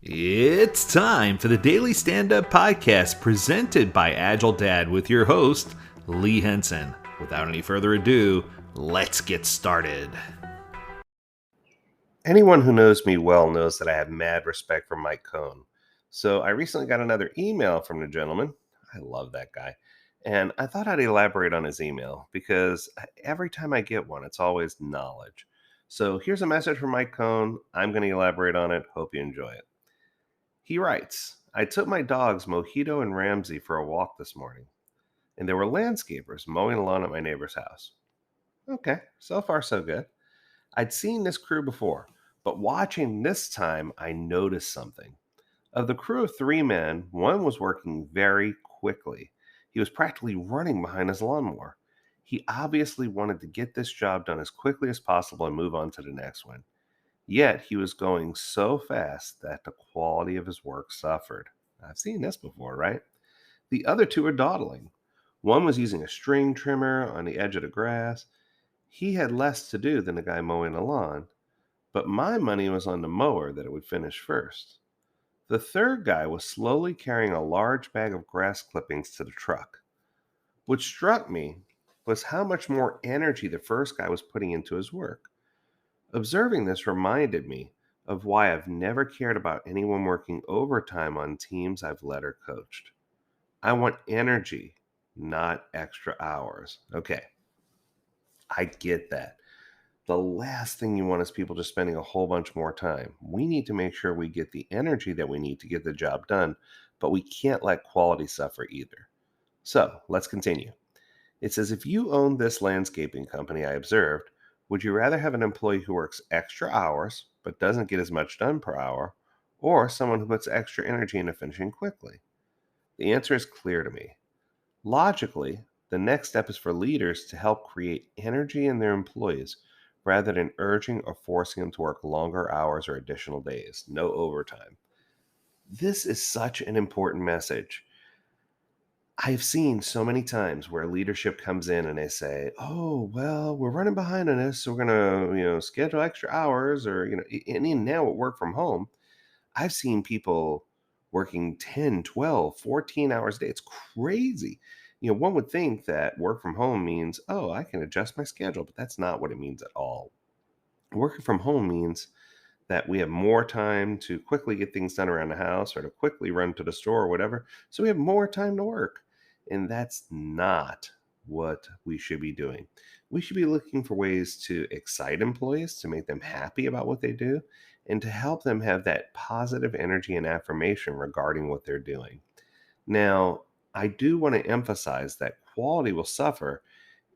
It's time for the Daily Stand Up Podcast presented by Agile Dad with your host, Lee Henson. Without any further ado, let's get started. Anyone who knows me well knows that I have mad respect for Mike Cohn. So I recently got another email from the gentleman. I love that guy. And I thought I'd elaborate on his email because every time I get one, it's always knowledge. So here's a message from Mike Cohn. I'm going to elaborate on it. Hope you enjoy it. He writes, I took my dogs Mojito and Ramsey for a walk this morning, and there were landscapers mowing the lawn at my neighbor's house. Okay, so far so good. I'd seen this crew before, but watching this time, I noticed something. Of the crew of three men, one was working very quickly. He was practically running behind his lawnmower. He obviously wanted to get this job done as quickly as possible and move on to the next one. Yet he was going so fast that the quality of his work suffered. I've seen this before, right? The other two were dawdling. One was using a string trimmer on the edge of the grass. He had less to do than the guy mowing the lawn, but my money was on the mower that it would finish first. The third guy was slowly carrying a large bag of grass clippings to the truck. What struck me was how much more energy the first guy was putting into his work. Observing this reminded me of why I've never cared about anyone working overtime on teams I've led or coached. I want energy, not extra hours. Okay, I get that. The last thing you want is people just spending a whole bunch more time. We need to make sure we get the energy that we need to get the job done, but we can't let quality suffer either. So let's continue. It says, if you own this landscaping company I observed, would you rather have an employee who works extra hours but doesn't get as much done per hour, or someone who puts extra energy into finishing quickly? The answer is clear to me. Logically, the next step is for leaders to help create energy in their employees rather than urging or forcing them to work longer hours or additional days, no overtime. This is such an important message. I've seen so many times where leadership comes in and they say, "Oh, well, we're running behind on this, so we're going to, schedule extra hours or, and even now at work from home, I've seen people working 10, 12, 14 hours a day. It's crazy. One would think that work from home means, oh, I can adjust my schedule, but that's not what it means at all. Working from home means that we have more time to quickly get things done around the house or to quickly run to the store or whatever. So we have more time to work. And that's not what we should be doing. We should be looking for ways to excite employees, to make them happy about what they do, and to help them have that positive energy and affirmation regarding what they're doing. Now, I do want to emphasize that quality will suffer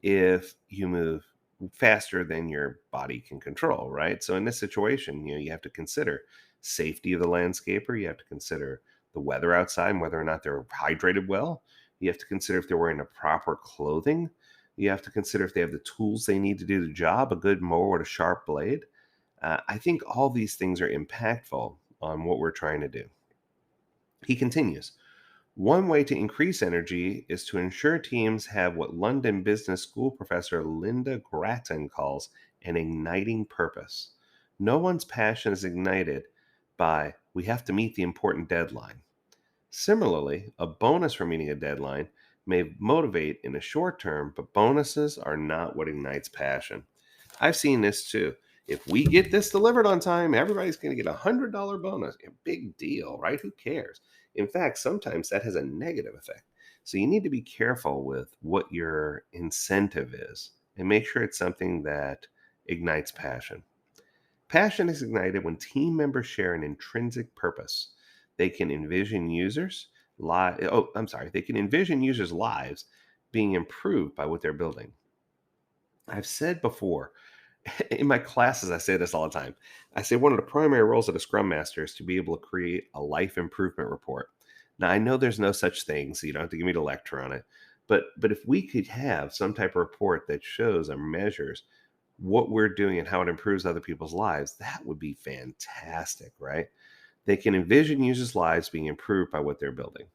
if you move faster than your body can control, right? So in this situation, you have to consider safety of the landscaper, you have to consider the weather outside and whether or not they're hydrated well. You have to consider if they're wearing the proper clothing. You have to consider if they have the tools they need to do the job, a good mower with a sharp blade. I think all these things are impactful on what we're trying to do. He continues, one way to increase energy is to ensure teams have what London Business School professor Lynda Gratton calls an igniting purpose. No one's passion is ignited by, we have to meet the important deadline. Similarly, a bonus for meeting a deadline may motivate in the short term, but bonuses are not what ignites passion. I've seen this too. If we get this delivered on time, everybody's going to get $100 bonus. A big deal, right? Who cares? In fact, sometimes that has a negative effect. So you need to be careful with what your incentive is and make sure it's something that ignites passion. Passion is ignited when team members share an intrinsic purpose. They can envision they can envision users' lives being improved by what they're building. I've said before, in my classes, I say this all the time. I say one of the primary roles of a Scrum Master is to be able to create a life improvement report. Now, I know there's no such thing, so you don't have to give me the lecture on it. But if we could have some type of report that shows or measures what we're doing and how it improves other people's lives, that would be fantastic, right? They can envision users' lives being improved by what they're building.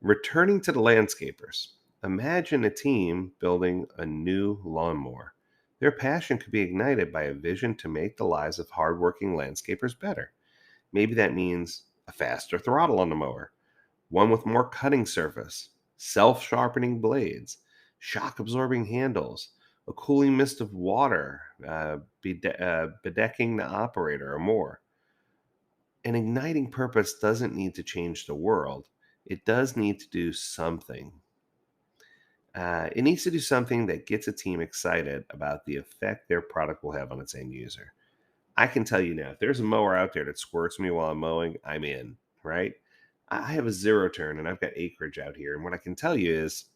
Returning to the landscapers, imagine a team building a new lawnmower. Their passion could be ignited by a vision to make the lives of hardworking landscapers better. Maybe that means a faster throttle on the mower, one with more cutting surface, self-sharpening blades, shock-absorbing handles, a cooling mist of water, bedecking the operator, or more. An igniting purpose doesn't need to change the world. It does need to do something. It needs to do something that gets a team excited about the effect their product will have on its end user. I can tell you now, if there's a mower out there that squirts me while I'm mowing, I'm in, right? I have a zero turn and I've got acreage out here. And what I can tell you is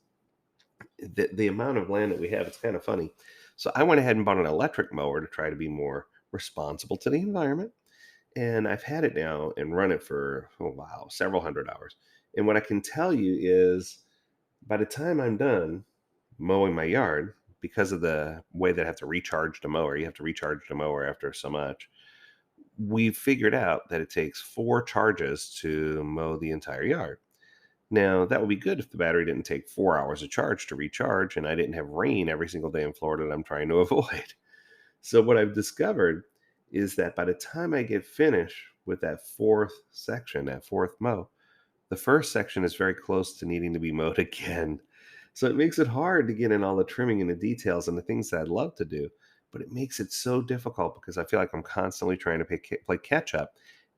that the amount of land that we have, it's kind of funny. So I went ahead and bought an electric mower to try to be more responsible to the environment. And I've had it now and run it for, oh, wow, several hundred hours. And what I can tell you is by the time I'm done mowing my yard, because of the way that I have to recharge the mower, you have to recharge the mower after so much. We've figured out that it takes 4 charges to mow the entire yard. Now, that would be good if the battery didn't take 4 hours of charge to recharge and I didn't have rain every single day in Florida that I'm trying to avoid. So, what I've discovered is that by the time I get finished with that fourth section, that fourth mow, the first section is very close to needing to be mowed again. So it makes it hard to get in all the trimming and the details and the things that I'd love to do, but it makes it so difficult because I feel like I'm constantly trying to play catch up.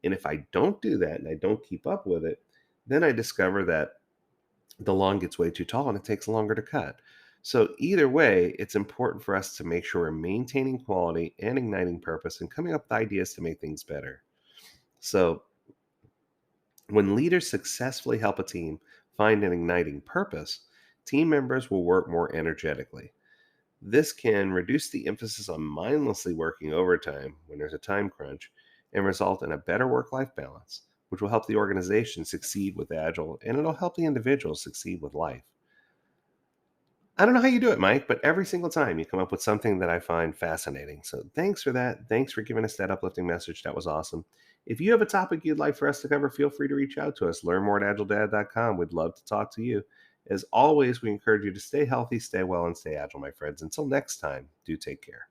And if I don't do that and I don't keep up with it, then I discover that the lawn gets way too tall and it takes longer to cut. So either way, it's important for us to make sure we're maintaining quality and igniting purpose and coming up with ideas to make things better. So when leaders successfully help a team find an igniting purpose, team members will work more energetically. This can reduce the emphasis on mindlessly working overtime when there's a time crunch and result in a better work life balance, which will help the organization succeed with Agile and it'll help the individual succeed with life. I don't know how you do it, Mike, but every single time you come up with something that I find fascinating. So thanks for that. Thanks for giving us that uplifting message. That was awesome. If you have a topic you'd like for us to cover, feel free to reach out to us. Learn more at agiledad.com. We'd love to talk to you. As always, we encourage you to stay healthy, stay well, and stay agile, my friends. Until next time, do take care.